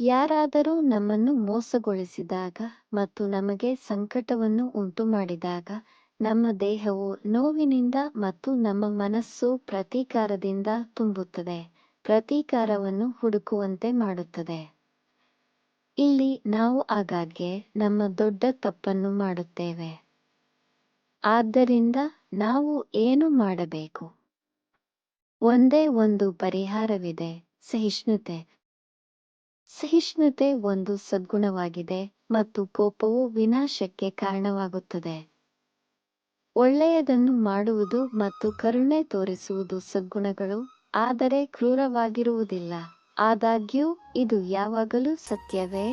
ಯಾರಾದರೂ ನಮ್ಮನ್ನು ಮೋಸಗೊಳಿಸಿದಾಗ ಮತ್ತು ನಮಗೆ ಸಂಕಟವನ್ನು ಉಂಟುಮಾಡಿದಾಗ ನಮ್ಮ ದೇಹವು ನೋವಿನಿಂದ ಮತ್ತು ನಮ್ಮ ಮನಸ್ಸು ಪ್ರತೀಕಾರದಿಂದ ತುಂಬುತ್ತದೆ, ಪ್ರತೀಕಾರವನ್ನು ಹುಡುಕುವಂತೆ ಮಾಡುತ್ತದೆ. ಇಲ್ಲಿ ನಾವು ಆಗಾಗ್ಗೆ ನಮ್ಮ ದೊಡ್ಡ ತಪ್ಪನ್ನು ಮಾಡುತ್ತೇವೆ. ಆದ್ದರಿಂದ ನಾವು ಏನು ಮಾಡಬೇಕು? ಒಂದೇ ಒಂದು ಪರಿಹಾರವಿದೆ: ಸಹಿಷ್ಣುತೆ. ಸಹಿಷ್ಣುತೆ ಒಂದು ಸದ್ಗುಣವಾಗಿದೆ ಮತ್ತು ಕೋಪವು ವಿನಾಶಕ್ಕೆ ಕಾರಣವಾಗುತ್ತದೆ. ಒಳ್ಳೆಯದನ್ನು ಮಾಡುವುದು ಮತ್ತು ಕರುಣೆ ತೋರಿಸುವುದು ಸದ್ಗುಣಗಳು, ಆದರೆ ಕ್ರೂರವಾಗಿರುವುದಿಲ್ಲ. ಆದಾಗ್ಯೂ ಇದು ಯಾವಾಗಲೂ ಸತ್ಯವೇ?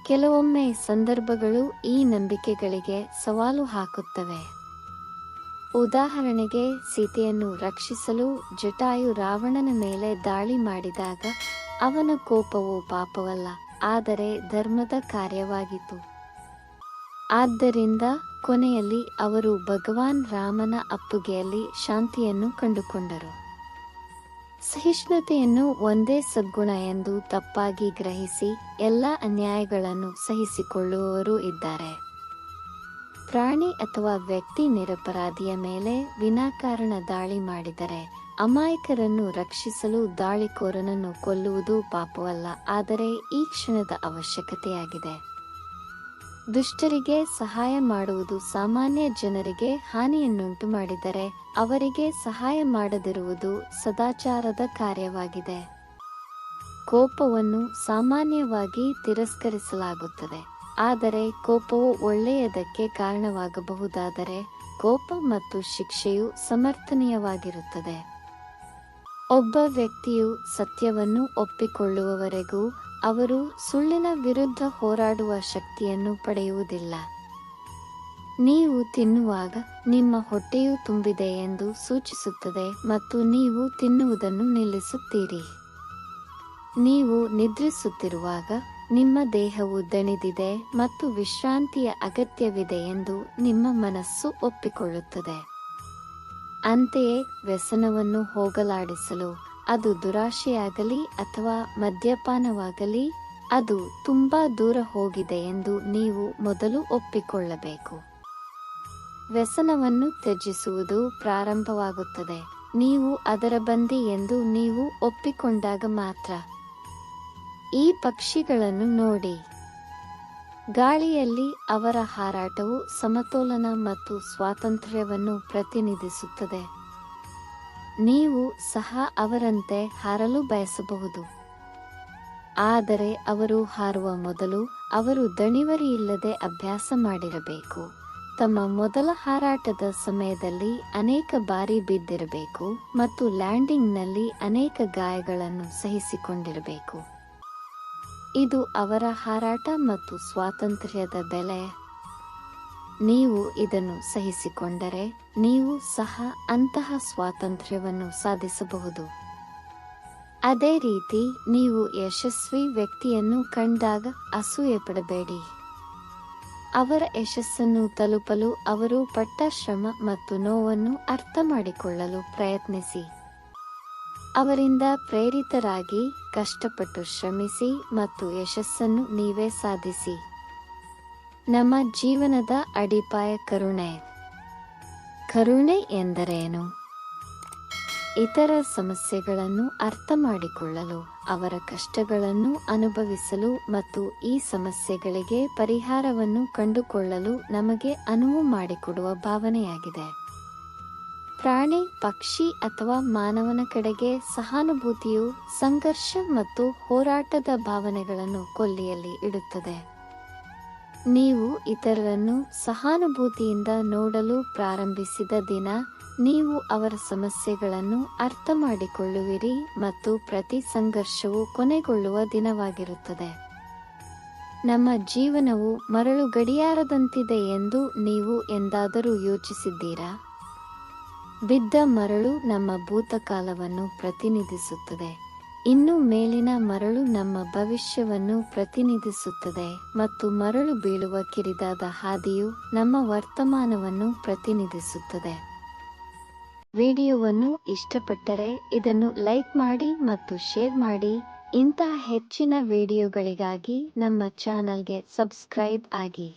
ಕೆಲವೊಮ್ಮೆ ಸಂದರ್ಭಗಳು ಈ ನಂಬಿಕೆಗಳಿಗೆ ಸವಾಲು ಹಾಕುತ್ತವೆ. ಉದಾಹರಣೆಗೆ, ಸೀತೆಯನ್ನು ರಕ್ಷಿಸಲು ಜಟಾಯು ರಾವಣನ ಮೇಲೆ ದಾಳಿ ಮಾಡಿದಾಗ ಅವನ ಕೋಪವು ಪಾಪವಲ್ಲ, ಆದರೆ ಧರ್ಮದ ಕಾರ್ಯವಾಗಿತ್ತು. ಆದ್ದರಿಂದ ಕೊನೆಯಲ್ಲಿ ಅವರು ಭಗವಾನ್ ರಾಮನ ಅಪ್ಪುಗೆಯಲ್ಲಿ ಶಾಂತಿಯನ್ನು ಕಂಡುಕೊಂಡರು. ಸಹಿಷ್ಣುತೆಯನ್ನು ಒಂದೇ ಸದ್ಗುಣ ಎಂದು ತಪ್ಪಾಗಿ ಗ್ರಹಿಸಿ ಎಲ್ಲ ಅನ್ಯಾಯಗಳನ್ನು ಸಹಿಸಿಕೊಳ್ಳುವವರು ಇದ್ದಾರೆ. ಪ್ರಾಣಿ ಅಥವಾ ವ್ಯಕ್ತಿ ನಿರಪರಾಧಿಯ ಮೇಲೆ ವಿನಾಕಾರಣ ದಾಳಿ ಮಾಡಿದರೆ, ಅಮಾಯಕರನ್ನು ರಕ್ಷಿಸಲು ದಾಳಿಕೋರನನ್ನು ಕೊಲ್ಲುವುದು ಪಾಪವಲ್ಲ, ಆದರೆ ಈ ಕ್ಷಣದ ಅವಶ್ಯಕತೆಯಾಗಿದೆ. ದುಷ್ಟರಿಗೆ ಸಹಾಯ ಮಾಡುವುದು ಸಾಮಾನ್ಯ ಜನರಿಗೆ ಹಾನಿಯನ್ನುಂಟು ಮಾಡಿದರೆ ಅವರಿಗೆ ಸಹಾಯ ಮಾಡದಿರುವುದು ಸದಾಚಾರದ ಕಾರ್ಯವಾಗಿದೆ. ಕೋಪವನ್ನು ಸಾಮಾನ್ಯವಾಗಿ ತಿರಸ್ಕರಿಸಲಾಗುತ್ತದೆ, ಆದರೆ ಕೋಪವು ಒಳ್ಳೆಯದಕ್ಕೆ ಕಾರಣವಾಗಬಹುದಾದರೆ ಕೋಪ ಮತ್ತು ಶಿಕ್ಷೆಯು ಸಮರ್ಥನೀಯವಾಗಿರುತ್ತದೆ. ಒಬ್ಬ ವ್ಯಕ್ತಿಯು ಸತ್ಯವನ್ನು ಒಪ್ಪಿಕೊಳ್ಳುವವರೆಗೂ ಅವರು ಸುಳ್ಳಿನ ವಿರುದ್ಧ ಹೋರಾಡುವ ಶಕ್ತಿಯನ್ನು ಪಡೆಯುವುದಿಲ್ಲ. ನೀವು ತಿನ್ನುವಾಗ ನಿಮ್ಮ ಹೊಟ್ಟೆಯು ತುಂಬಿದೆ ಎಂದು ಸೂಚಿಸುತ್ತದೆ ಮತ್ತು ನೀವು ತಿನ್ನುವುದನ್ನು ನಿಲ್ಲಿಸುತ್ತೀರಿ. ನೀವು ನಿದ್ರಿಸುತ್ತಿರುವಾಗ ನಿಮ್ಮ ದೇಹವು ದಣಿದಿದೆ ಮತ್ತು ವಿಶ್ರಾಂತಿಯ ಅಗತ್ಯವಿದೆ ಎಂದು ನಿಮ್ಮ ಮನಸ್ಸು ಒಪ್ಪಿಕೊಳ್ಳುತ್ತದೆ. ಅಂತೆಯೇ ವ್ಯಸನವನ್ನು ಹೋಗಲಾಡಿಸಲು, ಅದು ದುರಾಶೆಯಾಗಲಿ ಅಥವಾ ಮದ್ಯಪಾನವಾಗಲಿ, ಅದು ತುಂಬಾ ದೂರ ಹೋಗಿದೆ ಎಂದು ನೀವು ಮೊದಲು ಒಪ್ಪಿಕೊಳ್ಳಬೇಕು. ವ್ಯಸನವನ್ನು ತ್ಯಜಿಸುವುದು ಪ್ರಾರಂಭವಾಗುತ್ತದೆ ನೀವು ಅದರ ಬಂದಿ ಎಂದು ನೀವು ಒಪ್ಪಿಕೊಂಡಾಗ ಮಾತ್ರ. ಈ ಪಕ್ಷಿಗಳನ್ನು ನೋಡಿ. ಗಾಳಿಯಲ್ಲಿ ಅವರ ಹಾರಾಟವು ಸಮತೋಲನ ಮತ್ತು ಸ್ವಾತಂತ್ರ್ಯವನ್ನು ಪ್ರತಿನಿಧಿಸುತ್ತದೆ. ನೀವು ಸಹ ಅವರಂತೆ ಹಾರಲು ಬಯಸಬಹುದು. ಆದರೆ ಅವರು ಹಾರುವ ಮೊದಲು ಅವರು ದಣಿವರಿಯಿಲ್ಲದೆ ಅಭ್ಯಾಸ ಮಾಡಿರಬೇಕು, ತಮ್ಮ ಮೊದಲ ಹಾರಾಟದ ಸಮಯದಲ್ಲಿ ಅನೇಕ ಬಾರಿ ಬಿದ್ದಿರಬೇಕು ಮತ್ತು ಲ್ಯಾಂಡಿಂಗ್ನಲ್ಲಿ ಅನೇಕ ಗಾಯಗಳನ್ನು ಸಹಿಸಿಕೊಂಡಿರಬೇಕು. ಇದು ಅವರ ಹಾರಾಟ ಮತ್ತು ಸ್ವಾತಂತ್ರ್ಯದ ಬೆಲೆ. ನೀವು ಇದನ್ನು ಸಹಿಸಿಕೊಂಡರೆ ನೀವು ಸಹ ಅಂತಹ ಸ್ವಾತಂತ್ರ್ಯವನ್ನು ಸಾಧಿಸಬಹುದು. ಅದೇ ರೀತಿ ನೀವು ಯಶಸ್ವಿ ವ್ಯಕ್ತಿಯನ್ನು ಕಂಡಾಗ ಅಸೂಯೆ ಪಡಬೇಡಿ. ಅವರ ಯಶಸ್ಸನ್ನು ತಲುಪಲು ಅವರು ಪಟ್ಟ ಶ್ರಮ ಮತ್ತು ನೋವನ್ನು ಅರ್ಥಮಾಡಿಕೊಳ್ಳಲು ಪ್ರಯತ್ನಿಸಿ. ಅವರಿಂದ ಪ್ರೇರಿತರಾಗಿ ಕಷ್ಟಪಟ್ಟು ಶ್ರಮಿಸಿ ಮತ್ತು ಯಶಸ್ಸನ್ನು ನೀವೇ ಸಾಧಿಸಿ. ನಮ್ಮ ಜೀವನದ ಅಡಿಪಾಯ ಕರುಣೆ. ಕರುಣೆ ಎಂದರೇನು? ಇತರ ಸಮಸ್ಯೆಗಳನ್ನು ಅರ್ಥಮಾಡಿಕೊಳ್ಳಲು, ಅವರ ಕಷ್ಟಗಳನ್ನು ಅನುಭವಿಸಲು ಮತ್ತು ಈ ಸಮಸ್ಯೆಗಳಿಗೆ ಪರಿಹಾರವನ್ನು ಕಂಡುಕೊಳ್ಳಲು ನಮಗೆ ಅನುವು ಮಾಡಿಕೊಡುವ ಭಾವನೆಯಾಗಿದೆ. ಪ್ರಾಣಿ, ಪಕ್ಷಿ ಅಥವಾ ಮಾನವನ ಕಡೆಗೆ ಸಹಾನುಭೂತಿಯು ಸಂಘರ್ಷ ಮತ್ತು ಹೋರಾಟದ ಭಾವನೆಗಳನ್ನು ಕೊಲ್ಲಿಯಲ್ಲಿ ಇಡುತ್ತದೆ. ನೀವು ಇತರರನ್ನು ಸಹಾನುಭೂತಿಯಿಂದ ನೋಡಲು ಪ್ರಾರಂಭಿಸಿದ ದಿನ ನೀವು ಅವರ ಸಮಸ್ಯೆಗಳನ್ನು ಅರ್ಥಮಾಡಿಕೊಳ್ಳುವಿರಿ ಮತ್ತು ಪ್ರತಿ ಸಂಘರ್ಷವು ಕೊನೆಗೊಳ್ಳುವ ದಿನವಾಗಿರುತ್ತದೆ. ನಮ್ಮ ಜೀವನವು ಮರಳು ಗಡಿಯಾರದಂತಿದೆ ಎಂದು ನೀವು ಎಂದಾದರೂ ಯೋಚಿಸಿದ್ದೀರಾ? ಬಿದ್ದ ಮರಳು ನಮ್ಮ ಭೂತಕಾಲವನ್ನು ಪ್ರತಿನಿಧಿಸುತ್ತದೆ, ಇನ್ನು ಮೇಲಿನ ಮರಳು ನಮ್ಮ ಭವಿಷ್ಯವನ್ನು ಪ್ರತಿನಿಧಿಸುತ್ತದೆ ಮತ್ತು ಮರಳು ಬೀಳುವ ಕಿರಿದಾದ ಹಾದಿಯು ನಮ್ಮ ವರ್ತಮಾನವನ್ನು ಪ್ರತಿನಿಧಿಸುತ್ತದೆ. ವಿಡಿಯೋವನ್ನು ಇಷ್ಟಪಟ್ಟರೆ ಇದನ್ನು ಲೈಕ್ ಮಾಡಿ ಮತ್ತು ಶೇರ್ ಮಾಡಿ. ಇಂಥ ಹೆಚ್ಚಿನ ವಿಡಿಯೋಗಳಿಗಾಗಿ ನಮ್ಮ ಚಾನಲ್ಗೆ ಸಬ್ಸ್ಕ್ರೈಬ್ ಆಗಿ.